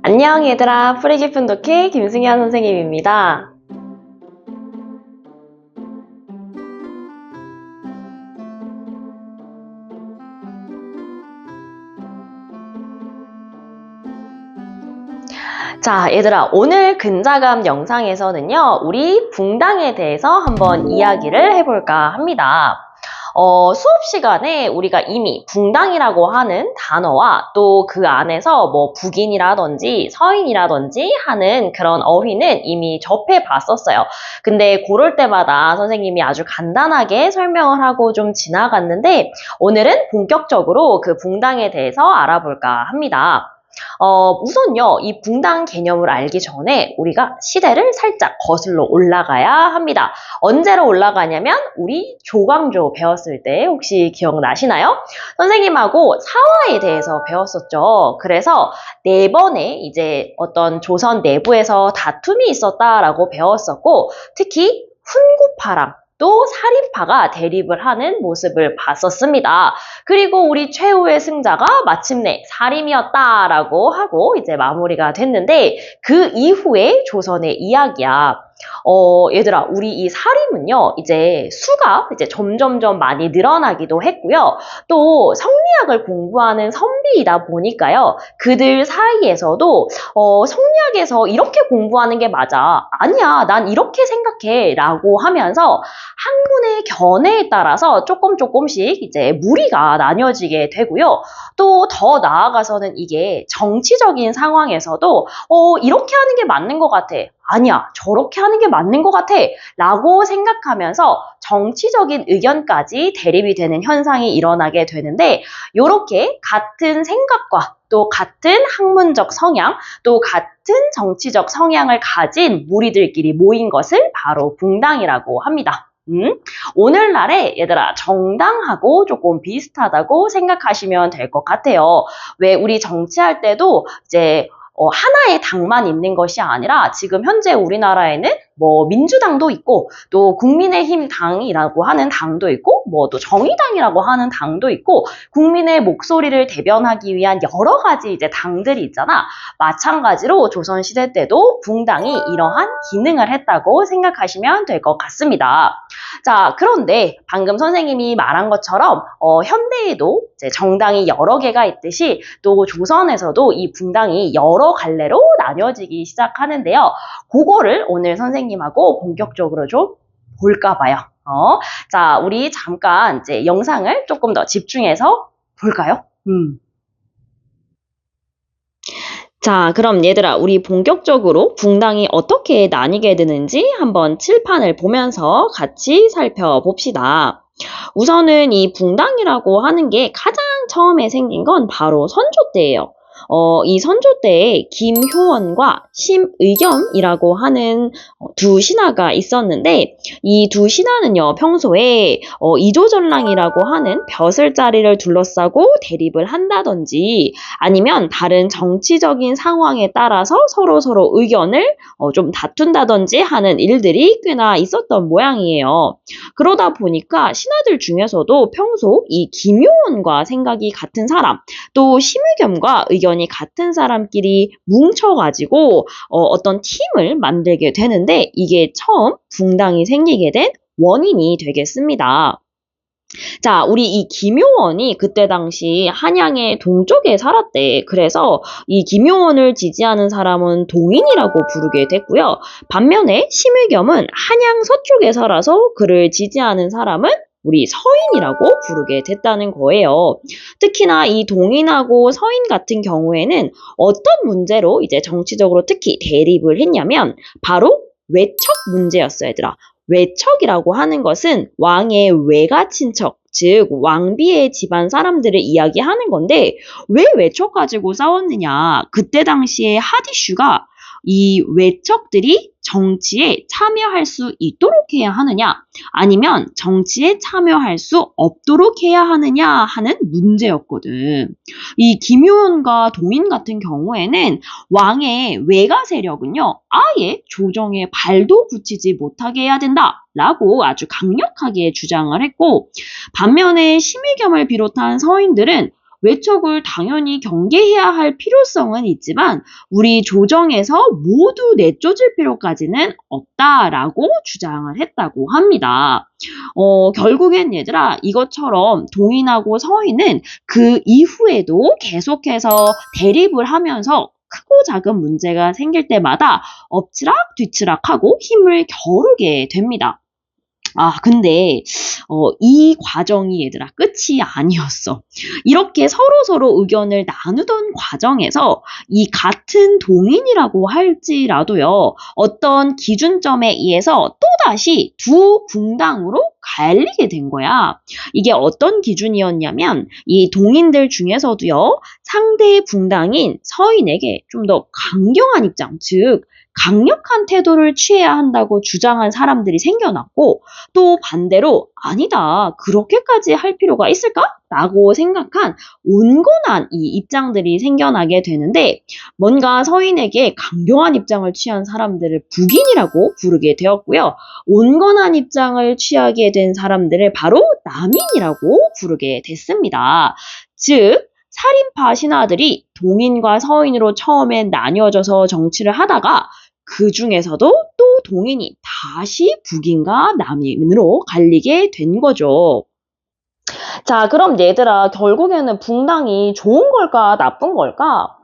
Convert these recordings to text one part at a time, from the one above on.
안녕 얘들아, 프리기픈 독해 김승현 선생님입니다. 자 얘들아, 오늘 근자감 영상에서는요 우리 붕당에 대해서 한번 이야기를 해볼까 합니다. 수업 시간에 우리가 이미 붕당이라고 하는 단어와 또 그 안에서 뭐 북인이라든지 서인이라든지 하는 그런 어휘는 이미 접해 봤었어요. 근데 그럴 때마다 선생님이 아주 간단하게 설명을 하고 좀 지나갔는데 오늘은 본격적으로 그 붕당에 대해서 알아볼까 합니다. 우선요, 이 붕당 개념을 알기 전에 우리가 시대를 살짝 거슬러 올라가야 합니다. 언제로 올라가냐면 우리 조광조 배웠을 때 혹시 기억나시나요? 선생님하고 사화에 대해서 배웠었죠. 그래서 4번에 이제 어떤 조선 내부에서 다툼이 있었다라고 배웠었고, 특히 훈구파랑 또 사립파가 대립을 하는 모습을 봤었습니다. 그리고 우리 최후의 승자가 마침내 사림이었다라고 하고 이제 마무리가 됐는데 그 이후에 조선의 이야기야. 얘들아, 우리 이 사림은요, 이제 수가 이제 점점점 많이 늘어나기도 했고요. 또 성리학을 공부하는 선비이다 보니까요, 그들 사이에서도 성리학에서 이렇게 공부하는 게 맞아. 아니야, 난 이렇게 생각해. 라고 하면서 학문의 견해에 따라서 조금씩 이제 무리가 나뉘어지게 되고요. 또 더 나아가서는 이게 정치적인 상황에서도 이렇게 하는 게 맞는 것 같아. 아니야, 저렇게 하는 게 맞는 것 같아. 라고 생각하면서 정치적인 의견까지 대립이 되는 현상이 일어나게 되는데, 이렇게 같은 생각과 또 같은 학문적 성향, 또 같은 정치적 성향을 가진 무리들끼리 모인 것을 바로 붕당이라고 합니다. 오늘날에 얘들아 정당하고 조금 비슷하다고 생각하시면 될 것 같아요. 왜 우리 정치할 때도 이제 하나의 당만 있는 것이 아니라 지금 현재 우리나라에는 뭐 민주당도 있고 또 국민의힘 당이라고 하는 당도 있고 뭐 또 정의당이라고 하는 당도 있고 국민의 목소리를 대변하기 위한 여러 가지 이제 당들이 있잖아. 마찬가지로 조선시대 때도 붕당이 이러한 기능을 했다고 생각하시면 될 것 같습니다. 자, 그런데 방금 선생님이 말한 것처럼 현대에도 이제 정당이 여러 개가 있듯이 또 조선에서도 이 붕당이 여러 갈래로 나뉘어지기 시작하는데요. 그거를 오늘 선생님하고 본격적으로 좀 볼까 봐요. 자, 우리 잠깐 이제 영상을 조금 더 집중해서 볼까요? 자, 그럼 얘들아, 우리 본격적으로 붕당이 어떻게 나뉘게 되는지 한번 칠판을 보면서 같이 살펴봅시다. 우선은 이 붕당이라고 하는 게 가장 처음에 생긴 건 바로 선조 때예요. 이 선조 때에 김효원과 심의겸이라고 하는 두 신하가 있었는데 이 두 신하는요 평소에 이조전랑이라고 하는 벼슬자리를 둘러싸고 대립을 한다든지 아니면 다른 정치적인 상황에 따라서 서로 의견을 좀 다툰다든지 하는 일들이 꽤나 있었던 모양이에요. 그러다 보니까 신하들 중에서도 평소 이 김효원과 생각이 같은 사람 또 심의겸과 의견이 같은 사람끼리 뭉쳐가지고 어떤 팀을 만들게 되는데 이게 처음 붕당이 생기게 된 원인이 되겠습니다. 자, 우리 이 김효원이 그때 당시 한양의 동쪽에 살았대. 그래서 이 김효원을 지지하는 사람은 동인이라고 부르게 됐고요. 반면에 심의겸은 한양 서쪽에 살아서 그를 지지하는 사람은 우리 서인이라고 부르게 됐다는 거예요. 특히나 이 동인하고 서인 같은 경우에는 어떤 문제로 이제 정치적으로 특히 대립을 했냐면 바로 외척 문제였어요, 얘들아. 외척이라고 하는 것은 왕의 외가 친척, 즉 왕비의 집안 사람들을 이야기하는 건데 왜 외척 가지고 싸웠느냐. 그때 당시에 핫 이슈가 이 외척들이 정치에 참여할 수 있도록 해야 하느냐 아니면 정치에 참여할 수 없도록 해야 하느냐 하는 문제였거든. 이 김효원과 동인 같은 경우에는 왕의 외가 세력은요 아예 조정에 발도 붙이지 못하게 해야 된다 라고 아주 강력하게 주장을 했고 반면에 심의겸을 비롯한 서인들은 외척을 당연히 경계해야 할 필요성은 있지만 우리 조정에서 모두 내쫓을 필요까지는 없다라고 주장을 했다고 합니다. 결국엔 얘들아 이것처럼 동인하고 서인은 그 이후에도 계속해서 대립을 하면서 크고 작은 문제가 생길 때마다 엎치락 뒤치락하고 힘을 겨루게 됩니다. 근데 이 과정이 얘들아 끝이 아니었어. 이렇게 서로서로 의견을 나누던 과정에서 이 같은 동인이라고 할지라도요. 어떤 기준점에 의해서 또다시 두 붕당으로 갈리게 된 거야. 이게 어떤 기준이었냐면 이 동인들 중에서도요. 상대 붕당인 서인에게 좀 더 강경한 입장, 즉 강력한 태도를 취해야 한다고 주장한 사람들이 생겨났고 또 반대로 아니다. 그렇게까지 할 필요가 있을까? 라고 생각한 온건한 이 입장들이 생겨나게 되는데 뭔가 서인에게 강경한 입장을 취한 사람들을 북인이라고 부르게 되었고요. 온건한 입장을 취하게 된 사람들을 바로 남인이라고 부르게 됐습니다. 즉 살인파 신하들이 동인과 서인으로 처음엔 나뉘어져서 정치를 하다가 그 중에서도 또 동인이 다시 북인과 남인으로 갈리게 된 거죠. 자, 그럼 얘들아, 결국에는 붕당이 좋은 걸까, 나쁜 걸까?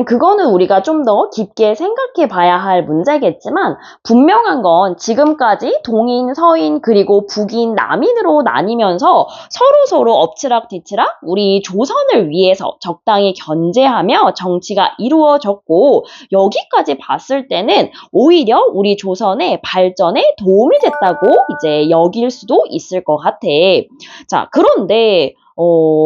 그거는 우리가 좀 더 깊게 생각해 봐야 할 문제겠지만, 분명한 건 지금까지 동인, 서인, 그리고 북인, 남인으로 나뉘면서 서로서로 엎치락 뒤치락 우리 조선을 위해서 적당히 견제하며 정치가 이루어졌고, 여기까지 봤을 때는 오히려 우리 조선의 발전에 도움이 됐다고 이제 여길 수도 있을 것 같아. 자, 그런데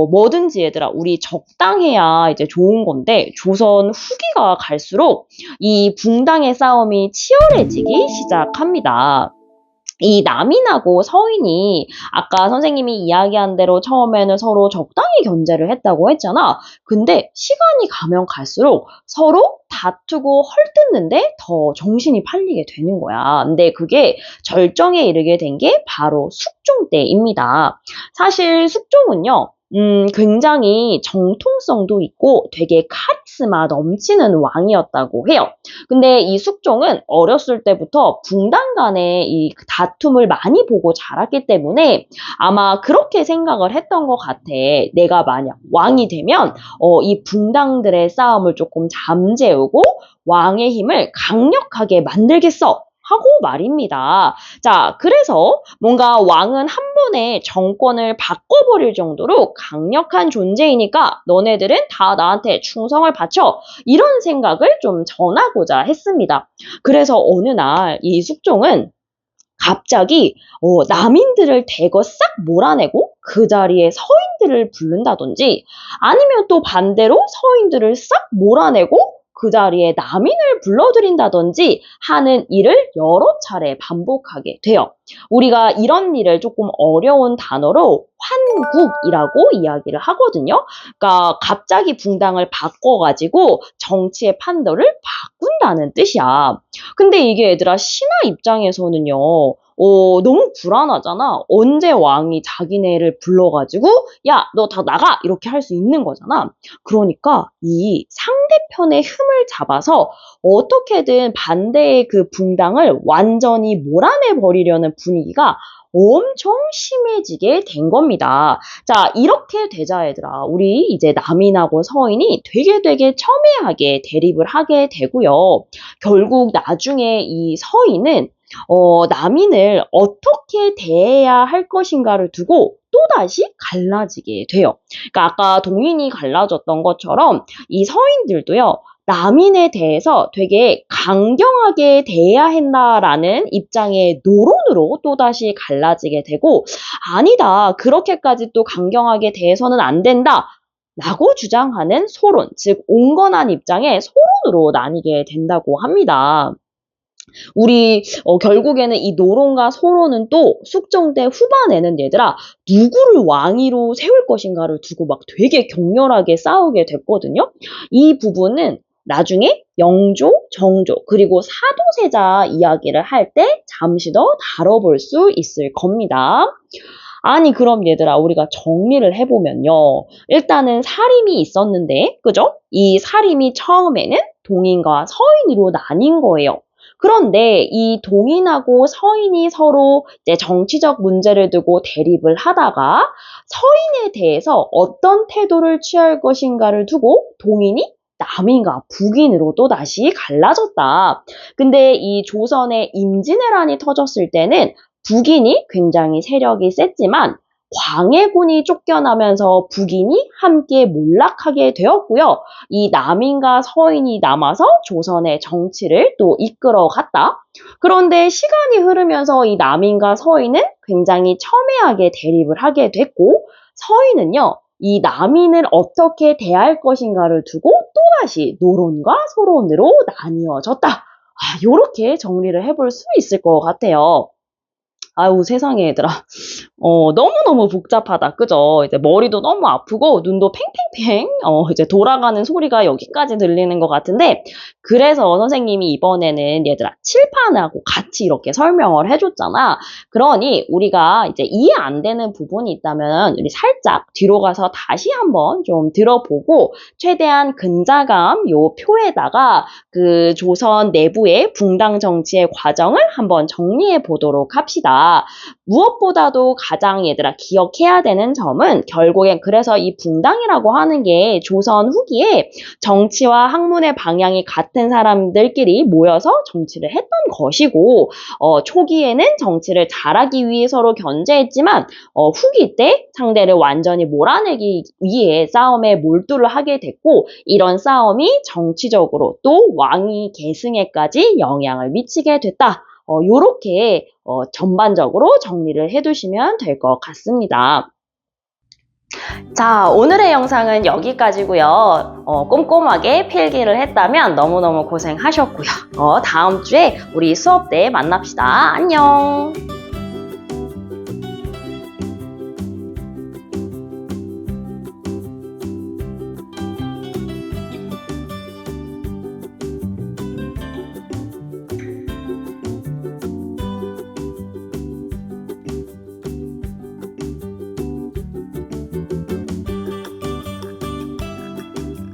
뭐든지 얘들아, 우리 적당해야 이제 좋은 건데, 조선 후기가 갈수록 이 붕당의 싸움이 치열해지기 시작합니다. 이 남인하고 서인이 아까 선생님이 이야기한 대로 처음에는 서로 적당히 견제를 했다고 했잖아. 근데 시간이 가면 갈수록 서로 다투고 헐뜯는데 더 정신이 팔리게 되는 거야. 근데 그게 절정에 이르게 된 게 바로 숙종 때입니다. 사실 숙종은요. 굉장히 정통성도 있고 되게 카리스마 넘치는 왕이었다고 해요. 근데 이 숙종은 어렸을 때부터 붕당 간의 이 다툼을 많이 보고 자랐기 때문에 아마 그렇게 생각을 했던 것 같아. 내가 만약 왕이 되면 이 붕당들의 싸움을 조금 잠재우고 왕의 힘을 강력하게 만들겠어. 하고 말입니다. 자, 그래서 뭔가 왕은 한 번에 정권을 바꿔버릴 정도로 강력한 존재이니까 너네들은 다 나한테 충성을 바쳐. 이런 생각을 좀 전하고자 했습니다. 그래서 어느 날 이 숙종은 갑자기 남인들을 대거 싹 몰아내고 그 자리에 서인들을 부른다든지 아니면 또 반대로 서인들을 싹 몰아내고 그 자리에 남인을 불러들인다든지 하는 일을 여러 차례 반복하게 돼요. 우리가 이런 일을 조금 어려운 단어로 환국이라고 이야기를 하거든요. 그러니까 갑자기 붕당을 바꿔가지고 정치의 판도를 바꾼다는 뜻이야. 근데 이게 얘들아 신하 입장에서는요. 너무 불안하잖아. 언제 왕이 자기네를 불러가지고 야, 너 다 나가! 이렇게 할 수 있는 거잖아. 그러니까 이 상대편의 흠을 잡아서 어떻게든 반대의 그 붕당을 완전히 몰아내버리려는 분위기가 엄청 심해지게 된 겁니다. 자, 이렇게 되자 얘들아. 우리 이제 남인하고 서인이 되게 첨예하게 대립을 하게 되고요. 결국 나중에 이 서인은 남인을 어떻게 대해야 할 것인가를 두고 또다시 갈라지게 돼요. 그러니까 아까 동인이 갈라졌던 것처럼 이 서인들도요. 남인에 대해서 되게 강경하게 대해야 한다라는 입장의 노론으로 또다시 갈라지게 되고 아니다. 그렇게까지 또 강경하게 대해서는 안 된다. 라고 주장하는 소론, 즉 온건한 입장의 소론으로 나뉘게 된다고 합니다. 우리 결국에는 이 노론과 소론은 또 숙종 때 후반에는 얘들아 누구를 왕위로 세울 것인가를 두고 막 되게 격렬하게 싸우게 됐거든요. 이 부분은 나중에 영조, 정조, 그리고 사도세자 이야기를 할 때 잠시 더 다뤄볼 수 있을 겁니다. 아니, 그럼 얘들아, 우리가 정리를 해보면요. 일단은 사림이 있었는데, 그죠? 이 사림이 처음에는 동인과 서인으로 나뉜 거예요. 그런데 이 동인하고 서인이 서로 이제 정치적 문제를 두고 대립을 하다가 서인에 대해서 어떤 태도를 취할 것인가를 두고 동인이 남인과 북인으로 또 다시 갈라졌다. 근데 이 조선의 임진왜란이 터졌을 때는 북인이 굉장히 세력이 셌지만 광해군이 쫓겨나면서 북인이 함께 몰락하게 되었고요. 이 남인과 서인이 남아서 조선의 정치를 또 이끌어갔다. 그런데 시간이 흐르면서 이 남인과 서인은 굉장히 첨예하게 대립을 하게 됐고, 서인은요, 이 남인을 어떻게 대할 것인가를 두고 또다시 노론과 소론으로 나뉘어졌다. 요렇게 정리를 해볼 수 있을 것 같아요. 아유, 세상에, 얘들아. 너무너무 복잡하다. 그죠? 이제 머리도 너무 아프고, 눈도 팽팽팽, 이제 돌아가는 소리가 여기까지 들리는 것 같은데, 그래서 선생님이 이번에는 얘들아, 칠판하고 같이 이렇게 설명을 해줬잖아. 그러니, 우리가 이제 이해 안 되는 부분이 있다면, 우리 살짝 뒤로 가서 다시 한번 좀 들어보고, 최대한 근자감 요 표에다가 그 조선 내부의 붕당 정치의 과정을 한번 정리해 보도록 합시다. 무엇보다도 가장 얘들아 기억해야 되는 점은 결국엔 그래서 이 붕당이라고 하는 게 조선 후기에 정치와 학문의 방향이 같은 사람들끼리 모여서 정치를 했던 것이고, 초기에는 정치를 잘하기 위해 서로 견제했지만 후기 때 상대를 완전히 몰아내기 위해 싸움에 몰두를 하게 됐고, 이런 싸움이 정치적으로 또 왕위 계승에까지 영향을 미치게 됐다. 요렇게 전반적으로 정리를 해두시면 될 것 같습니다. 자, 오늘의 영상은 여기까지고요. 꼼꼼하게 필기를 했다면 너무너무 고생하셨고요. 다음 주에 우리 수업 때 만납시다. 안녕!